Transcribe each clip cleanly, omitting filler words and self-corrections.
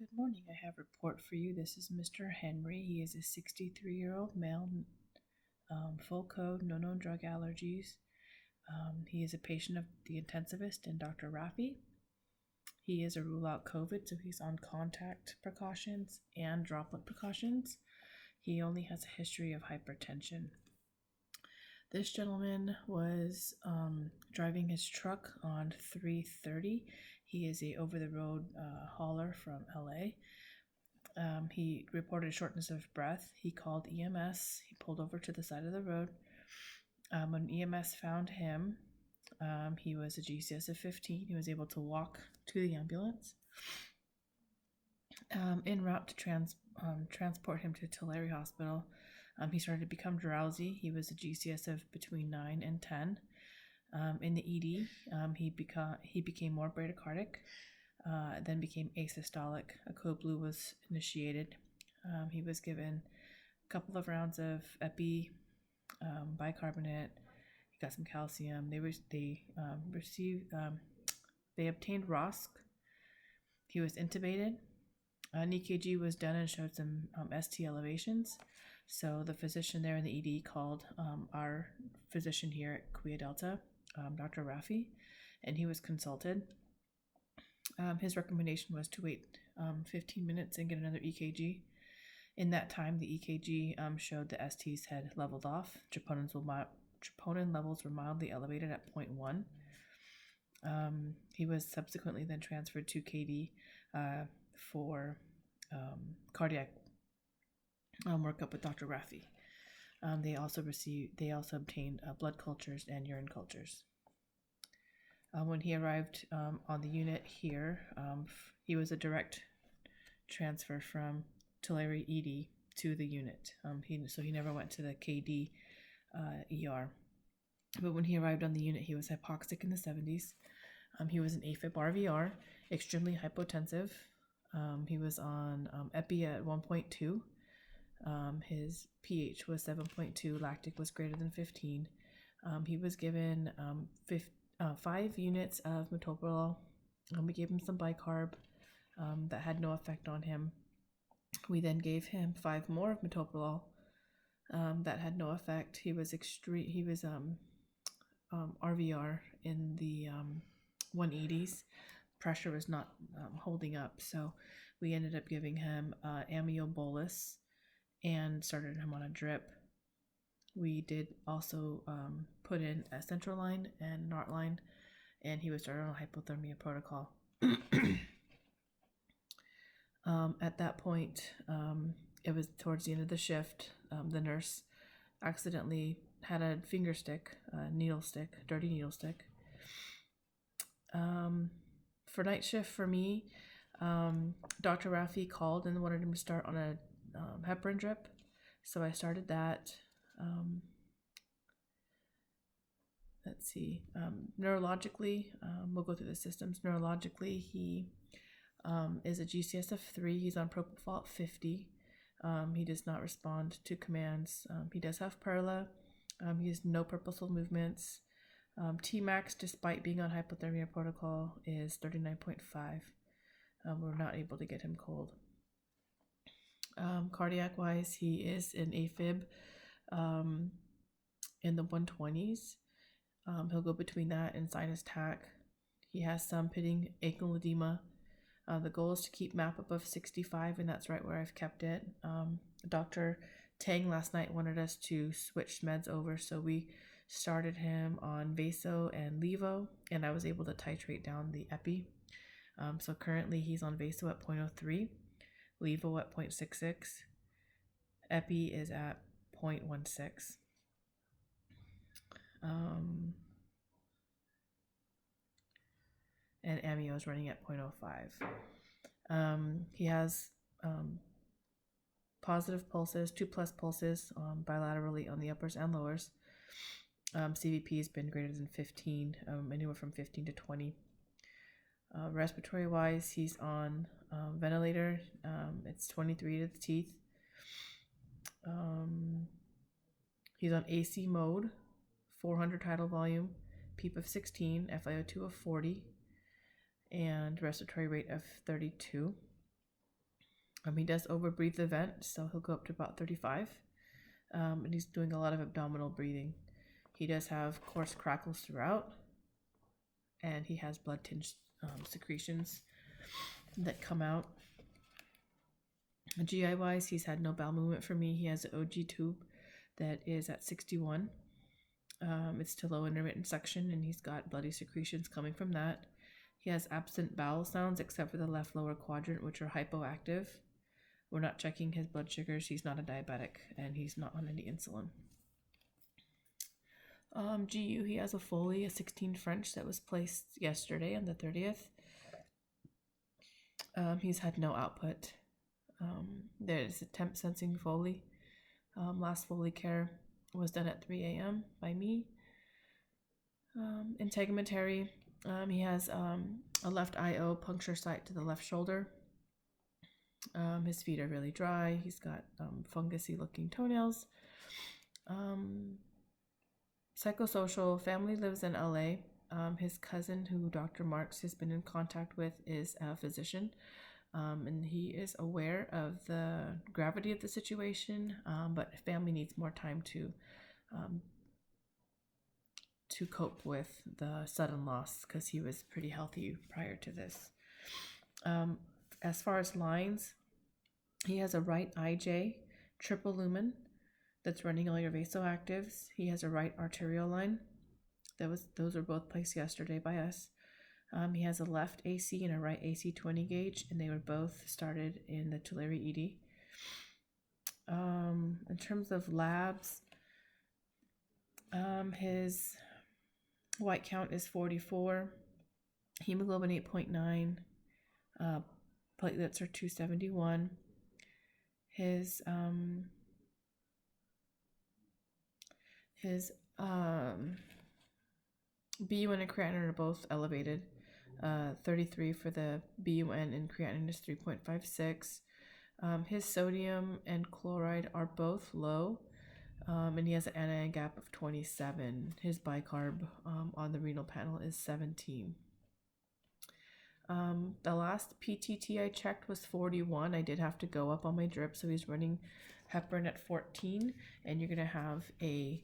Good morning. I have a report for you. This is Mr. Henry. He is a 63-year-old male, full code, no known drug allergies. He is a patient of the intensivist and Dr. Raffi. He is a rule out COVID, so he's on contact precautions and droplet precautions. He only has a history of hypertension. This gentleman was driving his truck on 330. He is a over-the-road hauler from LA. He reported shortness of breath. He called EMS. He pulled over to the side of the road. When EMS found him, he was a GCS of 15. He was able to walk to the ambulance. En route to transport him to Tulare Hospital, he started to become drowsy. He was a GCS of between 9 and 10. In the ED, he became more bradycardic, then became asystolic. A code blue was initiated. He was given a couple of rounds of epi, bicarbonate. He got some calcium. They obtained ROSC. He was intubated. An EKG was done and showed some ST elevations. So the physician there in the ED called our physician here at Quia Delta, Dr. Raffi, and he was consulted. His recommendation was to wait 15 minutes and get another EKG. In that time, the EKG showed the STs had leveled off. Troponin levels were mildly elevated at 0.1. He was subsequently then transferred to KD for cardiac workup with Dr. Raffi. They also obtained blood cultures and urine cultures. When he arrived on the unit here, he was a direct transfer from Tulare ED to the unit. So he never went to the KD ER. But when he arrived on the unit, he was hypoxic in the 70s. He was an AFib RVR, extremely hypotensive. He was on epi at 1.2. His pH was 7.2. Lactic was greater than 15. He was given 5 units of metoprolol. We gave him some bicarb that had no effect on him. We then gave him 5 more of metoprolol that had no effect. He was RVR in the 180s. Pressure was not holding up, so we ended up giving him amio bolus and started him on a drip. We did also put in a central line and Nartline, and he was started on a hypothermia protocol. At that point, it was towards the end of the shift. The nurse accidentally had a finger stick, dirty needle stick. For night shift for me, Dr. Raffi called and wanted him to start on a heparin drip, so I started that. Let's see. Neurologically, we'll go through the systems. Neurologically, he is a GCS of 3. He's on propofol at 50. He does not respond to commands. He does have Perla. He has no purposeful movements. Tmax, despite being on hypothermia protocol, is 39.5. We're not able to get him cold. Cardiac-wise, he is an AFib in the 120s. He'll go between that and sinus tach. He has some pitting ankle edema. The goal is to keep MAP above 65, and that's right where I've kept it. Dr. Tang last night wanted us to switch meds over, so we started him on Vaso and Levo, and I was able to titrate down the epi. So currently he's on Vaso at 0.03, Levo at 0.66, epi is at 0.16. And amio is running at 0.05. He has positive pulses, 2+ pulses bilaterally on the uppers and lowers. CVP has been greater than 15, anywhere from 15 to 20. Respiratory wise, he's on ventilator. It's 23 to the teeth. He's on AC mode, 400 tidal volume, PEEP of 16, FiO2 of 40, and respiratory rate of 32. He does overbreathe the vent, so he'll go up to about 35. And he's doing a lot of abdominal breathing. He does have coarse crackles throughout, and he has blood tinged secretions that come out. GI wise, he's had no bowel movement for me. He has an OG tube that is at 61. It's to low intermittent suction, and he's got bloody secretions coming from that. He has absent bowel sounds except for the left lower quadrant, which are hypoactive. We're not checking his blood sugars. He's not a diabetic, and he's not on any insulin. GU, he has a Foley, a 16 French that was placed yesterday on the 30th. He's had no output. There's a temp sensing Foley. Last Foley care was done at 3 a.m. by me. Integumentary, he has a left IO puncture site to the left shoulder. His feet are really dry. He's got fungusy looking toenails. Psychosocial, family lives in LA. His cousin, who Dr. Marks has been in contact with, is a physician. And he is aware of the gravity of the situation, but family needs more time to cope with the sudden loss because he was pretty healthy prior to this. As far as lines, he has a right IJ triple lumen that's running all your vasoactives. He has a right arterial line. Those were both placed yesterday by us. He has a left AC and a right AC 20 gauge, and they were both started in the Tulare ED. In terms of labs, his white count is 44, hemoglobin 8.9, platelets are 271. His BUN and creatinine are both elevated. 33 for the BUN, and creatinine is 3.56. His sodium and chloride are both low, and he has an anion gap of 27. His bicarb on the renal panel is 17. The last PTT I checked was 41. I did have to go up on my drip, so he's running heparin at 14, and you're going to have a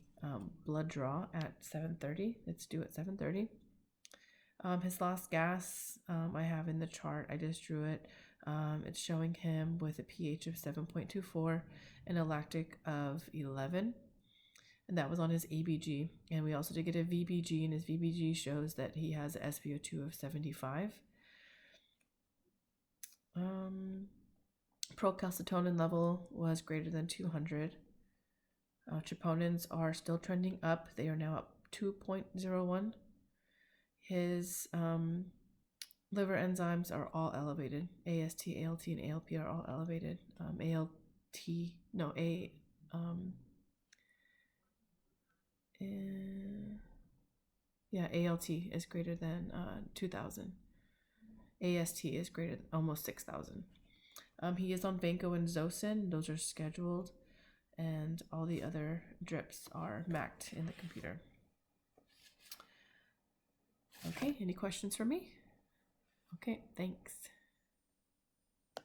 blood draw at 7:30. It's due at 7:30. His last gas I have in the chart. I just drew it. It's showing him with a pH of 7.24 and a lactic of 11. And that was on his ABG. And we also did get a VBG, and his VBG shows that he has an SpO2 of 75. Procalcitonin level was greater than 200. Troponins are still trending up. They are now up 2.01. His liver enzymes are all elevated. AST, ALT, and ALP are all elevated. ALT is greater than 2,000. AST is greater, almost 6,000. He is on Vanco and Zosyn. Those are scheduled, and all the other drips are macked in the computer. Okay, any questions for me? Okay, thanks.